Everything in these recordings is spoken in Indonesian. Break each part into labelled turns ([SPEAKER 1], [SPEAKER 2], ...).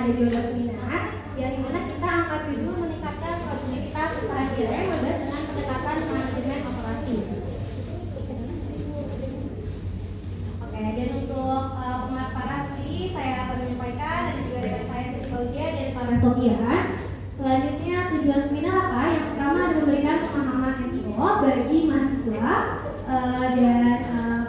[SPEAKER 1] ada 12 seminar yang dimana kita angkat judul meningkatkan produktivitas usaha cireng membahas dengan pendekatan manajemen operasi. Oke, dan untuk pemaparan sendiri saya akan menyampaikan dan juga dengan saya Siti Fauziah dan para Sofia. Selanjutnya tujuan seminar apa? Yang pertama adalah memberikan pemahaman MPO bagi mahasiswa dan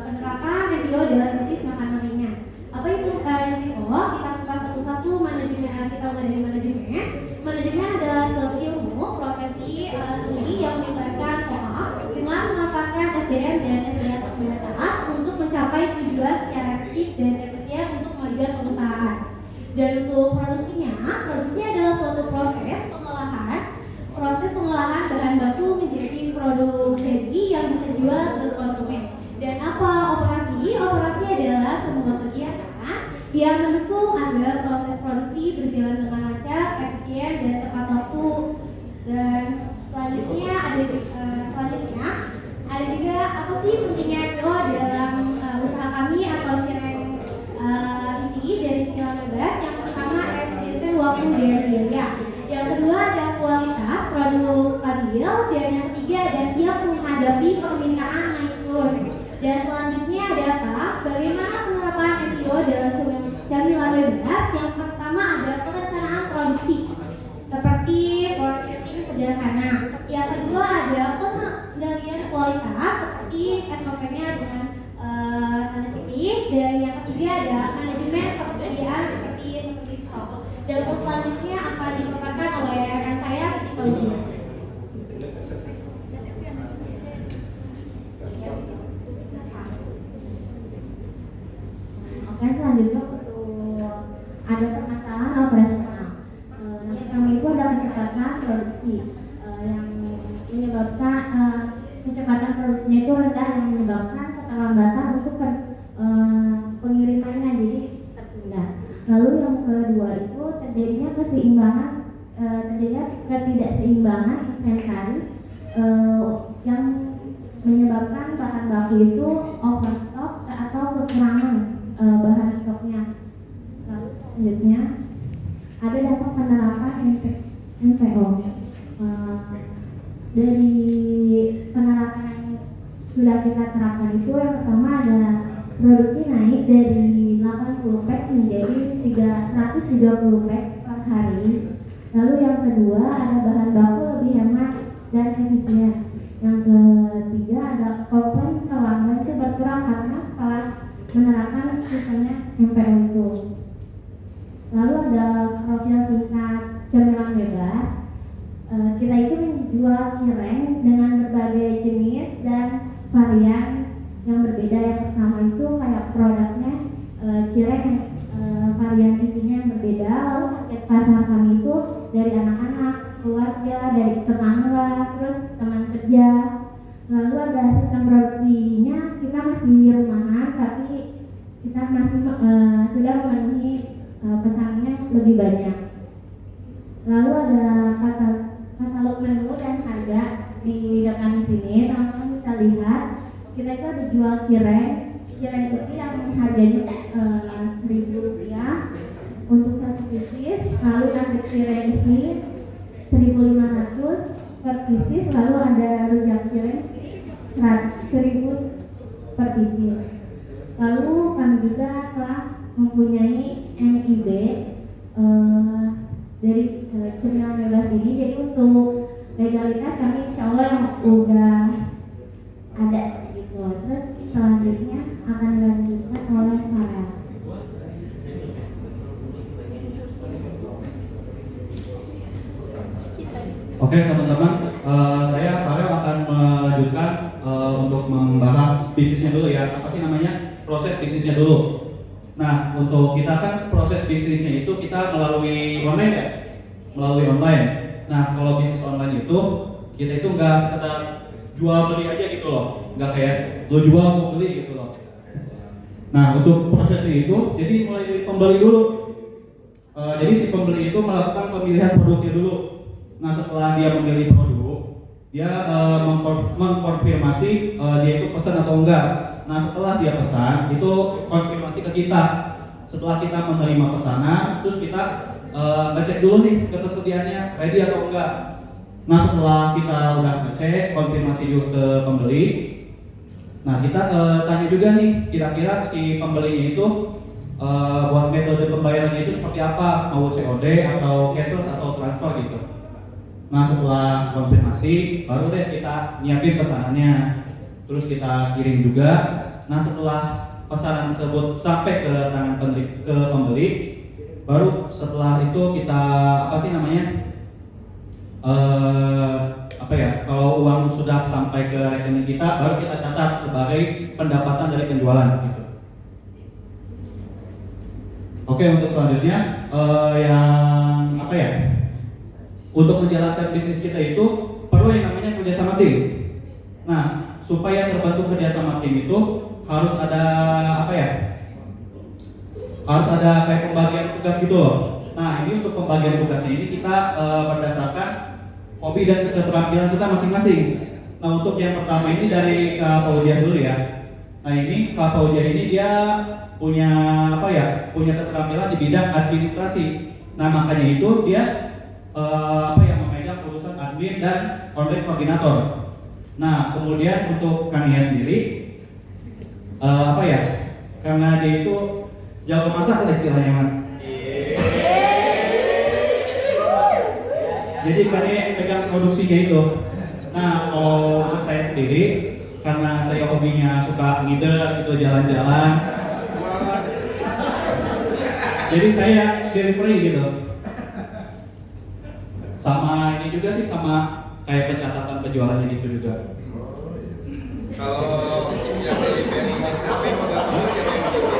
[SPEAKER 1] penerapan MPO dalam bisnis makanan ringan. Apa itu MPO? Kita kupas satu-satu manajemen. Kita mulai dari manajemen. Manajemen adalah suatu ilmu profesi seni yang melibatkan orang dengan memanfaatkan SDM dan SDM terbatas untuk mencapai tujuan secara efektif dan efisien untuk kemajuan perusahaan. Dan untuk produksi adalah suatu proses pengolahan bahan baku menjadi produk jadi yang bisa dijual ke konsumen. Dan apa operasi? Operasi adalah sebuah kegiatan yang mendukung agar proses produksi berjalan dengan lancar, efisien, dan tepat waktu. Dan selanjutnya ada juga apa sih pentingnya MPO dalam usaha kami atau cireng isi dari Cemilan Bebas. Yang pertama efisiensi waktu dan biaya. Yang kedua ada kualitas produk stabil, dan yang ketiga ada siap menghadapi permintaan naik turun. Dan selanjutnya ada apa? Bagaimana penerapan MPO dalam Cemilan Bebas? Yang pertama ada perencanaan produksi seperti forecasting sederhana. Yang kedua ada pengendalian kualitas seperti SOP-nya dengan analisis. Dan yang ketiga ada manajemen persediaan seperti stok. Dan untuk selanjutnya akan dipaparkan oleh rekan saya Siti Fauziah.
[SPEAKER 2] Oke, selanjutnya untuk ada permasalahan operasional. Yang pertama itu ada kecepatan produksi yang menyebabkan kecepatan produksinya itu rendah yang menyebabkan keterlambatan untuk pengirimannya, jadi tertunda. Lalu yang kedua itu terjadinya ketidakseimbangan inventaris yang menyebabkan bahan baku itu overstock atau kekurangan bahan stoknya. Lalu selanjutnya ada dampak penerapan MPO. Dari penerapan yang sudah kita terapkan itu, yang pertama ada produksi naik dari 80 packs menjadi 130 packs per hari. Lalu yang kedua ada bahan baku lebih hemat dan efisien. Yang ketiga ada komplain pelanggan itu berkurang karena telah menerapkan sistemnya MPO itu. Lalu ada profil singkat Cemilan Bebas. Kita itu menjual cireng dengan berbagai jenis dan varian yang berbeda. Yang pertama itu kayak produknya cireng varian isinya yang berbeda. Lalu target pasar kami itu dari anak-anak, keluarga, dari tetangga, terus teman kerja. Lalu ada sistem produksinya, kita masih rumahan tapi kita masih sudah memenuhi pesannya lebih banyak. Lalu ada katalog menu dan harga di depan sini, teman-teman bisa lihat. Kita itu ada jual cireng isi yang harganya Rp1.000 untuk satu pieces. Lalu ada cireng isi Rp1.500 per pieces. Lalu ada rujak cireng Rp1.000 per pieces. Lalu kami juga telah mempunyai NIB dari Cemilan Bebas ini. Jadi untuk legalitas kami insya Allah yang udah ada gitu. Terus selanjutnya akan dilanjutkan oleh Farel.
[SPEAKER 3] Oke teman-teman, saya Farel akan melanjutkan untuk membahas bisnisnya dulu ya. Apa sih namanya? Proses bisnisnya dulu. Nah, untuk kita kan proses bisnisnya itu kita melalui online ya? Melalui online. Nah, kalau bisnis online itu kita itu nggak sekedar jual beli aja gitu loh, nggak kayak lo jual mau beli gitu loh. Nah, untuk prosesnya itu jadi mulai dari pembeli dulu. Jadi si pembeli itu melakukan pemilihan produknya dulu. Nah, setelah dia memilih produk, dia mengkonfirmasi dia itu pesan atau enggak. Nah, setelah dia pesan itu konfirmasi ke kita. Setelah kita menerima pesanan, terus kita ngecek dulu nih ketersediaannya ready atau enggak. Nah setelah kita udah ngecek, konfirmasi juga ke pembeli. Nah kita tanya juga nih, kira-kira si pembelinya itu buat metode pembayarannya itu seperti apa, mau COD atau cashless atau transfer gitu. Nah setelah konfirmasi, baru deh kita nyiapin pesanannya, terus kita kirim juga. Nah setelah pesanan tersebut sampai ke tangan pembeli, baru setelah itu kita kalau uang sudah sampai ke rekening kita, baru kita catat sebagai pendapatan dari penjualan gitu. Oke, untuk selanjutnya untuk menjalankan bisnis kita itu perlu yang namanya kerjasama tim. Nah, supaya terbantu kerjasama tim itu harus ada harus ada kayak pembagian tugas gitu loh. Nah, ini untuk pembagian tugasnya ini kita berdasarkan hobi dan keterampilan kita masing-masing. Nah, untuk yang pertama ini dari Kak Paudia dulu ya. Nah, ini Kak Paudia ini dia punya keterampilan di bidang administrasi. Nah, makanya itu dia memegang urusan admin dan online koordinator. Nah, kemudian untuk Kania sendiri karena dia itu jago masak lah istilahnya, Man. Jadi Kania pegang produksinya itu. Nah, kalau untuk saya sendiri, karena saya hobinya suka ngider gitu, jalan-jalan, jadi saya delivery gitu. Sama ini juga sih, sama kayak pencatatan penjualannya gitu juga.
[SPEAKER 4] Kalau yang delivery-nya capek nggak perlu siapa yang bikin?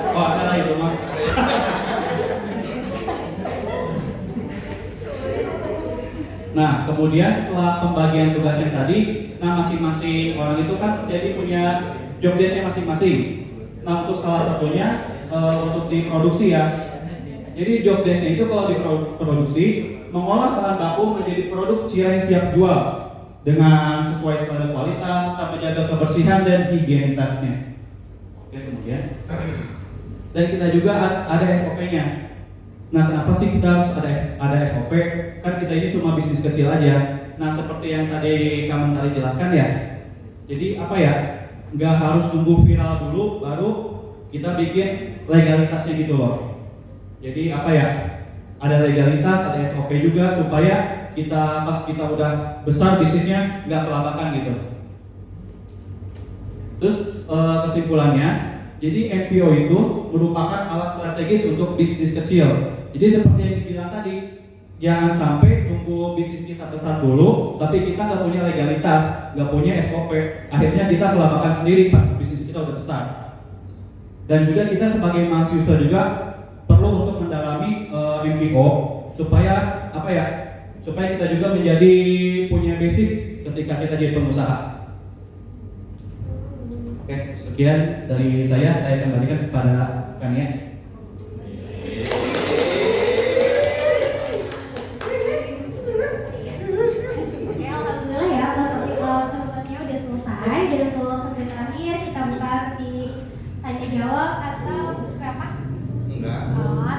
[SPEAKER 3] Oh ada lah itu mah. Nah kemudian setelah pembagian tugasnya tadi, nah masing-masing orang itu kan jadi punya job desk-nya masing-masing. Nah untuk salah satunya untuk di produksi ya. Jadi job desk-nya itu kalau di produksi mengolah bahan baku menjadi produk cireng siap jual dengan sesuai standar kualitas, tetap menjaga kebersihan dan higienitasnya. Oke, kemudian dan kita juga ada SOP-nya. Nah, kenapa sih kita harus ada SOP? Kan kita ini cuma bisnis kecil aja. Nah, seperti yang tadi kamu tadi jelaskan ya. Jadi nggak harus nunggu viral dulu baru kita bikin legalitasnya gitu loh. Jadi ada legalitas, ada SOP juga supaya pas kita udah besar bisnisnya nggak kelabakan gitu. Terus kesimpulannya, jadi NPO itu merupakan alat strategis untuk bisnis kecil. Jadi seperti yang dibilang tadi, jangan sampai tunggu bisnis kita besar dulu, tapi kita nggak punya legalitas, nggak punya SOP, akhirnya kita kelabakan sendiri pas bisnis kita udah besar. Dan juga kita sebagai mahasiswa juga perlu untuk mendalami MBO supaya supaya kita juga menjadi punya basic ketika kita jadi pengusaha. Oke, sekian dari saya kembalikan kepada Kania.
[SPEAKER 1] Oke, alhamdulillah ya, presentasinya udah selesai. Dan untuk sesi terakhir kita buka sesi tanya jawab atau berapa?
[SPEAKER 4] Enggak.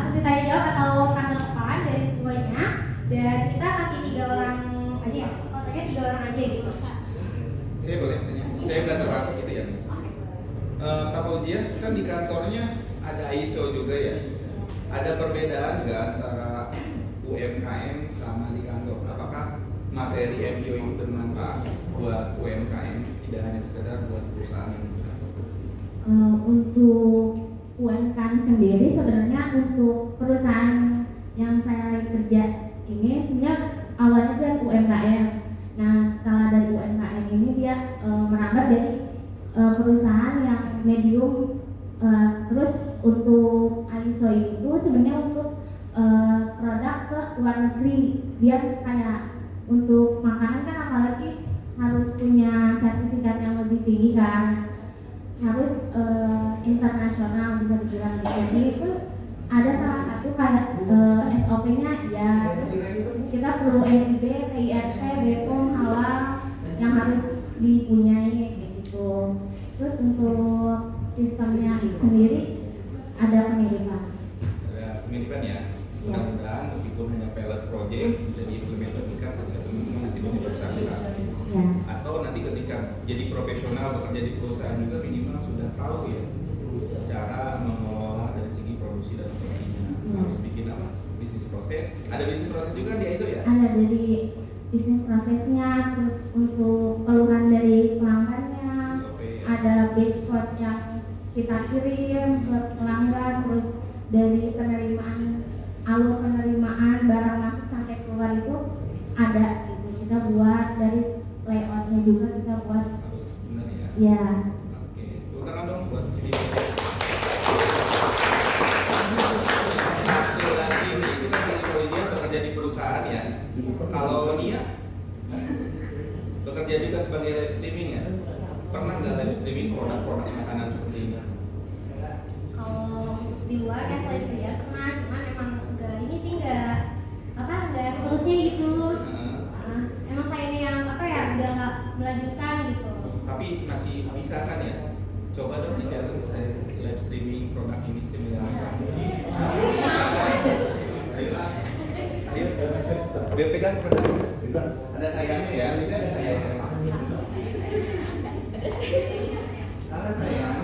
[SPEAKER 1] Sesi tanya jawab atau tanggapan dari semuanya. Dan kita kasih 3 orang aja ya. Tanya 3 orang aja gitu.
[SPEAKER 4] Saya boleh tanya. Saya nggak termasuk gitu ya. Kak Fauzia kan di kantornya ada ISO juga ya. Ada perbedaan nggak antara UMKM sama di kantor? Apakah materi MBO itu bermanfaat buat UMKM, tidak hanya sekedar buat perusahaan yang besar?
[SPEAKER 2] Untuk UMKM sendiri sebenarnya untuk perusahaan yang saya lagi kerja ini sebenarnya awalnya dari UMKM. Nah setelah dari UMKM ini dia merambat dari perusahaan yang medium. Terus untuk ISO itu sebenarnya untuk produk ke luar negeri. Dia kayak untuk makanan kan apalagi harus punya sertifikat yang lebih tinggi kan, harus internasional bisa dibilang gitu. Jadi itu ada salah satu kayak SOP-nya ya, kita perlu NIB, PIRT, BPOM, halal yang harus dipunyai kayak gitu. Terus untuk sistemnya sendiri ada peniriman.
[SPEAKER 4] Ada pemilikan ya.
[SPEAKER 2] bisnis prosesnya, terus untuk keluhan dari pelanggannya, ada base code yang kita kirim ke pelanggan, terus dari alur penerimaan barang masuk sampai keluar itu ada gitu. Kita buat dari layoutnya juga kita buat.
[SPEAKER 4] Harus benar ya.
[SPEAKER 2] Ya.
[SPEAKER 4] Oke, tepuk tangan dong buat sini. Lagi nih, itu kan kalau dia bekerja di perusahaan ya. Kalau Nia bekerja juga sebagai live streaming ya. Pernah nggak live streaming produk-produk makanan seperti ini?
[SPEAKER 1] Kalau di luar ya selain kerja pernah, cuman emang nggak seterusnya gitu. Emang sayangnya yang udah nggak melanjutkan gitu.
[SPEAKER 4] Tapi masih bisa kan ya? Coba dong dicatat saya live streaming produk ini cemilan apa? Ayo, pegang produk. Ada sayangnya ya, ini ada sayangnya. Ada sayang,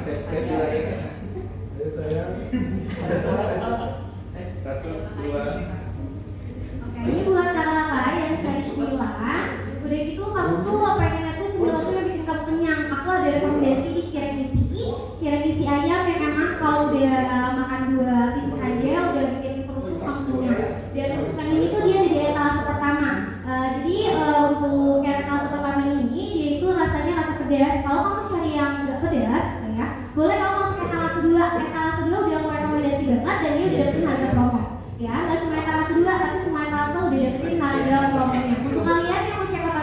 [SPEAKER 4] satu, dua.
[SPEAKER 1] Oke, ini buat kakak-kakak yang cari cemilan. Udah gitu kamu tuh pengennya tuh cemilan tuh yang bikin kamu kenyang. Aku ada rekomendasi di cireng isi ayam yang memang kalau udah makan 2 pieces aja udah bikin perut tuh kamu kenyang. Dan untuk yang ini tuh dia di etalase pertama. Jadi untuk yang etalase pertama ini dia itu rasanya rasa pedas. Kalau kamu cari yang nggak pedas, ya boleh kamu masuk etalase 2. Etalase 2 udah aku rekomendasi banget dan dia udah dapetin harga promo. Ya, nggak cuma etalase 2 tapi semua etalase udah dapetin harga promonya. Untuk kalian yang mau check out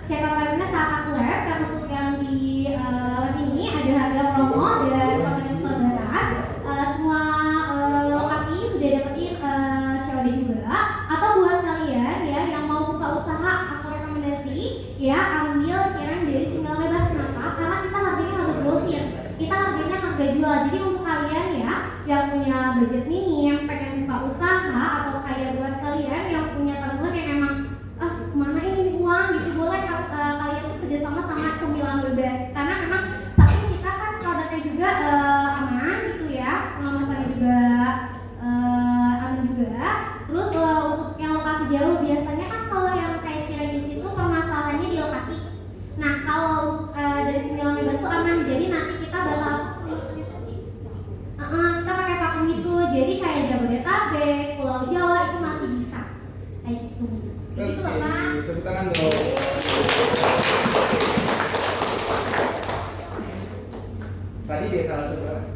[SPEAKER 1] timeline saat aku live, karena untuk yang di live ini ada harga promo dan konten terbatas. Semua lokasi sudah dapetin COD juga. Atau buat kalian ya yang mau buka usaha, aku rekomendasi ya ambil cireng dari Cemilan Bebas. Kenapa? Karena kita harganya harga grosir. Kita harganya harga jual. Jadi untuk kalian ya yang punya budget minim, pengen buka usaha, atau kayak buat kalian yang punya tabungan yang memang kemana ini uang gitu, boleh kalian tuh kerjasama sama Cemilan Bebas. Karena memang satu kita kan produknya juga aman gitu ya, pengemasannya juga aman juga. Terus untuk yang lokasi jauh biasanya kan kalau yang kayak cireng di situ permasalahannya di lokasi. Nah kalau untuk dari Cemilan Bebas tuh aman, jadi nanti kita bakal kita pakai vakum gitu, jadi kayak Jabodetabek, Pulau Jawa itu masih bisa kayak gitu. Gitu loh Pak.
[SPEAKER 4] Tepuk tangan dong. Tadi di etalase berapa?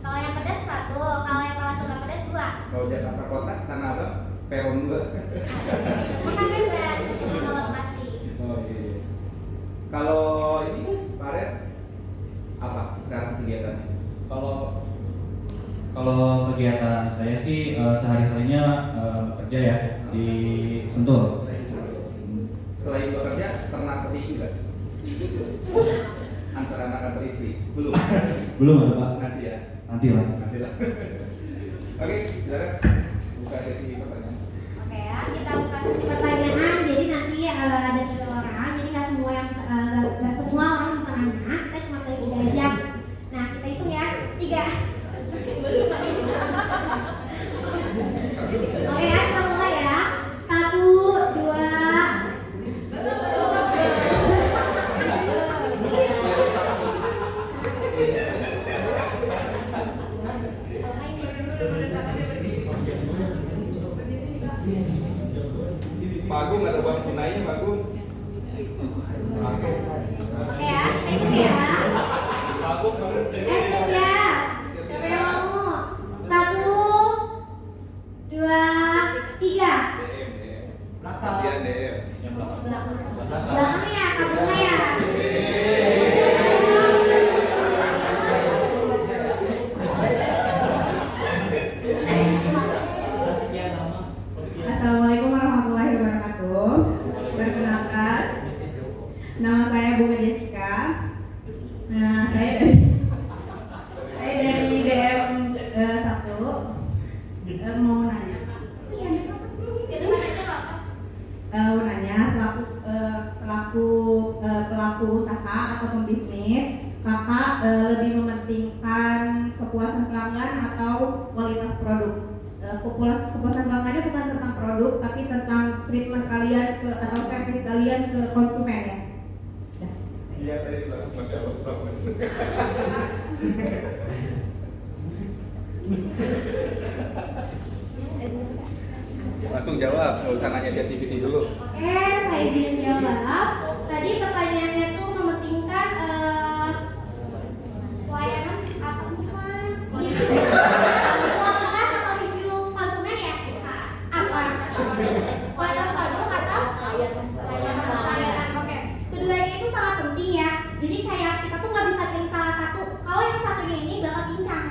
[SPEAKER 1] Kalau yang pedas 1, kalau yang etalase nggak pedas 2.
[SPEAKER 4] Kalau Jakarta Kota, Tanah Abang, peron 2.
[SPEAKER 1] Makan bebas, kalau lokasi.
[SPEAKER 4] Oh iya. Kalau ini Pak Red, apa sekarang kegiatannya?
[SPEAKER 3] Kalau kegiatan saya sih sehari-harinya bekerja ya di Sentul.
[SPEAKER 4] Selain bekerja, ternak kelinci nggak? Antara anak atau istri? Belum.
[SPEAKER 3] Belum ada Pak.
[SPEAKER 4] Nanti ya.
[SPEAKER 3] Nanti lah.
[SPEAKER 4] Nanti lah. Oke, silakan buka sesi pertanyaan.
[SPEAKER 1] Oke ya, kita buka sesi pertanyaan. Jadi nanti ada 3 orang. Jadi nggak semua orang bisa nanya. Kita cuma pilih 3 aja. Nah kita hitung ya, 3. Oke ya, kita mulai ya. 1, 2.
[SPEAKER 4] Pak Agung ada uang tunainya Pak Agung.
[SPEAKER 1] Oke ya, kita hitung ya. Siap. Siapa yang mau? 1, 2, 3.
[SPEAKER 4] Bagian DM.
[SPEAKER 1] Belakangnya ya, kabelnya ya.
[SPEAKER 5] Assalamualaikum warahmatullahi wabarakatuh. Perkenalkan, nama saya Bunga Jessica. Nah, saya dari DM 1. Mau nanya, selaku usaha atau pembisnis, kakak lebih mementingkan kepuasan pelanggan atau kualitas produk? kepuasan pelanggannya bukan tentang produk tapi tentang treatment kalian atau service kalian ke konsumen ya.
[SPEAKER 4] Iya, tadi bilang Masya Allah, sama. Langsung jawab, nggak usah nanya ChatGPT dulu.
[SPEAKER 1] Oke, saya izin jawab. Tadi pertanyaannya tuh mementingkan pelayanan apa bukan? Kualitas atau review konsumen ya? Apa? Kualitas produk atau pelayanan? Oke. Keduanya itu sangat penting ya. Jadi kayak kita tuh nggak bisa pilih salah satu. Kalau yang satunya ini bakal pincang.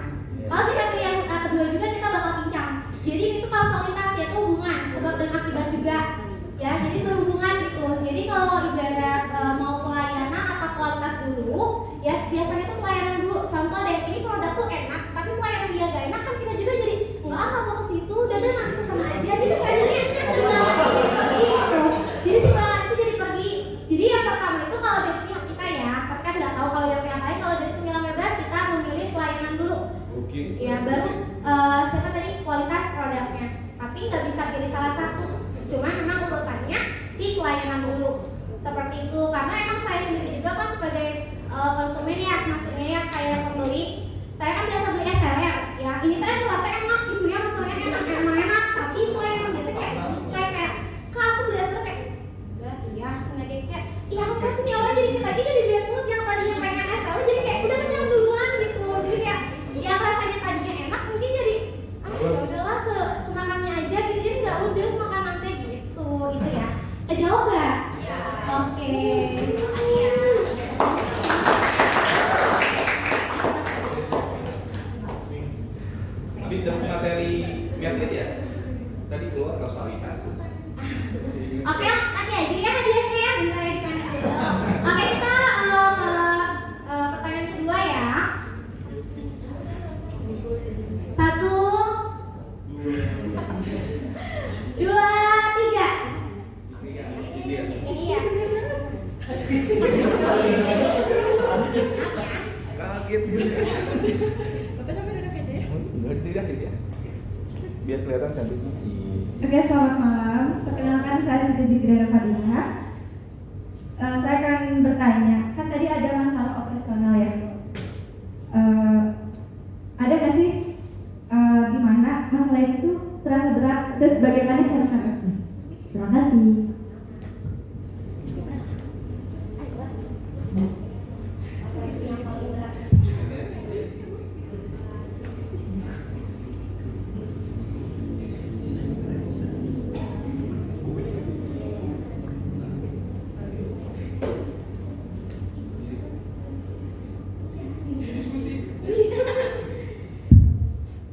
[SPEAKER 1] Kalau kita pilih yang kedua juga kita bakal pincang. Jadi itu kausalitas yaitu hubungan sebab dan akibat juga. Ya, jadi berhubungan gitu. Jadi kalau ibarat mau pelayanan atau kualitas dulu, ya biasanya tuh pelayanan dulu. Contoh deh, ini produk tuh enak, tapi pelayanan dia gak enak kan kita juga jadi nggak mau ke situ, udah deh nanti kesana aja gitu kan jadinya si pelanggan itu jadi pergi gitu. Jadi si pelanggan itu jadi pergi. Jadi yang pertama itu kalau dari pihak kita ya, tapi kan nggak tahu kalau yang pihak lain. Kalau dari 9 kita memilih pelayanan dulu.
[SPEAKER 4] Oke.
[SPEAKER 1] Ya baru siapa tadi kualitas produknya. Tapi nggak bisa pilih salah satu. Cuma memang urutannya si pelayanan dulu. Seperti itu karena emang saya sendiri juga kan sebagai konsumen ya, maksudnya ya kayak pembeli. Saya kan biasa beli SLR ya. Ini tuh SLR enak gitu ya, masalahnya emang enak. Tapi pelayanan dia tuh kayak jutek kayak kak aku beli SLR kayak udah iya sengaja kayak iya apa sih nih orang jadi kita jadi bad mood yang tadinya pengen SLR jadi kayak udah kenyang duluan gitu. Jadi kayak yang rasanya tadinya enak mungkin jadi ya udahlah semakannya aja gitu jadi nggak ludes makanan teh gitu itu ya. Kejauh nggak? Iya. Oke. Makasih ya.
[SPEAKER 4] Habis dapat materi Miatlit ya? Tadi keluar kausalitas.
[SPEAKER 1] Oke, nanti aja ya hadiahnya ya. Bentar ya dipendek dulu. Oke, kita pertanyaan kedua ya. 1, 2, 3. Ini ya.
[SPEAKER 4] Kaget dia.
[SPEAKER 5] Bapak sampai duduk aja ya.
[SPEAKER 4] Enggak tidak dia. Biar kelihatan cantiknya.
[SPEAKER 5] Oke, selamat malam. Perkenalkan saya Siti Zikrina Fadilah. Saya akan bertanya, kan tadi ada masalah operasional ya. Ada nggak sih gimana masalah itu terasa berat, terus bagaimana cara mengatasinya? Terima kasih.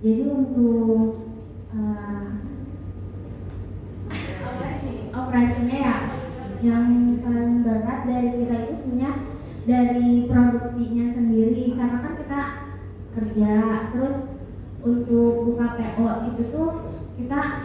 [SPEAKER 2] Jadi untuk operasinya ya yang paling berat dari kita itu sebenarnya dari produksinya sendiri karena kan kita kerja terus untuk buka PO itu tuh kita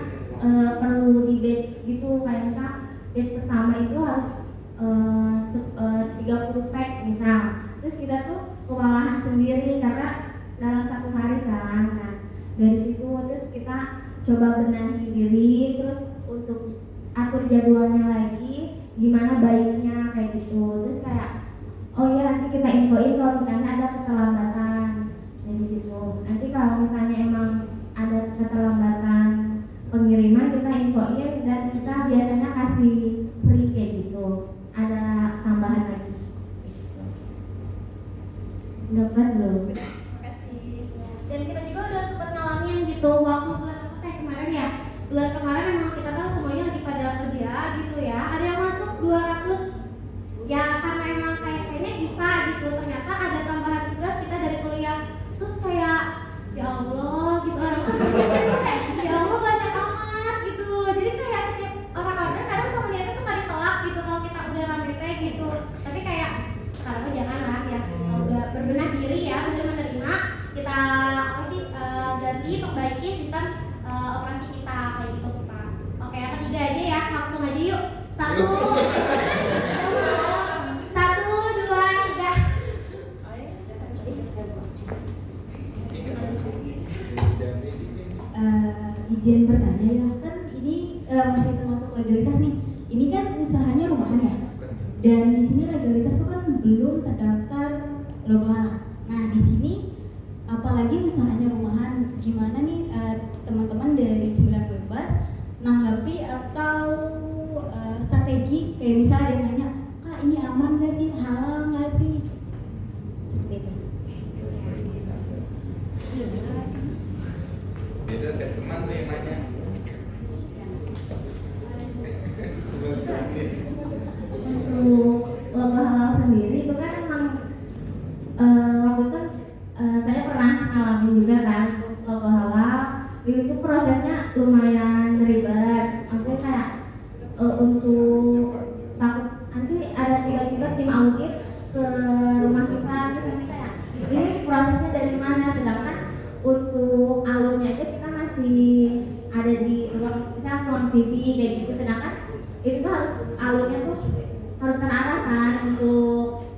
[SPEAKER 2] perlu di batch gitu kayak misal batch pertama itu harus 30 packs misal terus kita tuh kewalahan sendiri karena dalam 1 hari kan. Nah, dari situ terus kita coba benahi diri terus untuk atur jadwalnya lagi gimana baiknya kayak gitu terus kayak oh ya nanti kita infoin kalau misalnya ada keterlambatan dari situ nanti kalau misalnya emang ada keterlambatan pengiriman kita infoin dan kita biasanya kasih free kayak gitu ada tambahan lagi gitu. Dapat belum?
[SPEAKER 1] Dan kita juga udah sempat ngalamin gitu waktu bulan apa teh kemarin ya. Bulan kemarin memang kita kan semuanya lagi pada kerja gitu ya. Ada yang masuk 200 ya karena emang kayaknya bisa gitu. Ternyata ada tambahan tugas kita dari kuliah. Terus kayak ya Allah gitu orang-orang kayak ya Allah banyak amat gitu. Jadi kayak setiap orang-orang kadang sama niatnya suka ditolak gitu kalau kita udah rame teh gitu. Tapi kayak sekarang jangan lah ya. Kalau udah berbenah diri ya bisa menerima kita apa sih ganti perbaiki sistem operasi kita kayak gitu Pak. Oke, yang ketiga aja ya langsung aja yuk 1 1, 2, 3.
[SPEAKER 6] izin bertanya ya, kan ini masih termasuk legalitas nih. Ini kan usahanya rumahan ya, dan di sini legalitas itu kan belum terdaftar rumahan. Nah di sini apalagi usahanya rumahan, gimana nih teman-teman dari Cemilan Bebas nanggapi atau strategi kayak misalnya ada yang nanya, Kak ini aman nggak sih, halal nggak sih, seperti itu.
[SPEAKER 4] Beda segmen tuh yang nanya.
[SPEAKER 2] Untuk logo halal sendiri itu kan emang waktu itu saya pernah ngalamin juga kan logo halal. Itu prosesnya lumayan ribet. Aku kayak untuk takut nanti ada tiba-tiba tim audit ke rumah kita, terus nanti kayak ini prosesnya dari mana, sedangkan untuk alurnya itu kita masih ada di ruang, misalnya ruang TV kayak gitu, sedangkan itu tuh harus alurnya tuh harus terarah kan untuk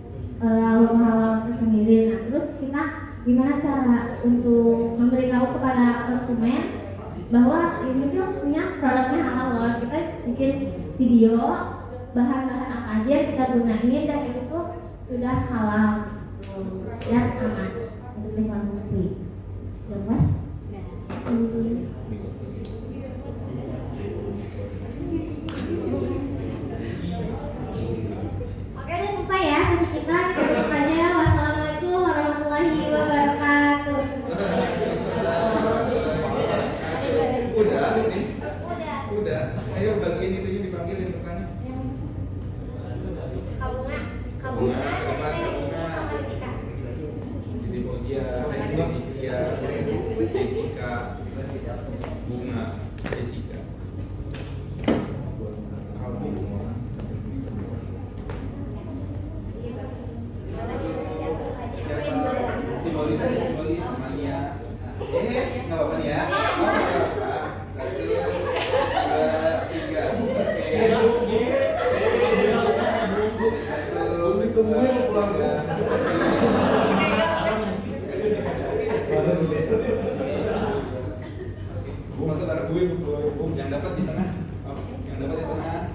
[SPEAKER 2] logo halal itu sendiri. Nah terus kita gimana cara untuk memberitahu kepada konsumen bahwa ini tuh sebenarnya produknya halal loh. Kita bikin video bahan-bahan apa aja yang kita gunain dan itu tuh sudah halal dan aman untuk dikonsumsi. Ya mas?
[SPEAKER 1] Oke, udah selesai ya sesi kita. Kita tutup aja. Wassalamualaikum warahmatullahi wabarakatuh.
[SPEAKER 4] Udah nih.
[SPEAKER 1] Udah.
[SPEAKER 4] Udah. Ayo bagian itu dipanggilin pertanyaan.
[SPEAKER 1] Kabunga. Kabunga. Dari saya ini sama Ritika.
[SPEAKER 4] Jadi Fauzia, Estetika, Etika, Bunga, Jessica. Simbolis aja, simbolis Mania. Nggak apa-apa nih ya. Nggak apa-apa. 1, 2, 3. Masuk bareng gue, yang dapat di tengah. Yang dapat di tengah.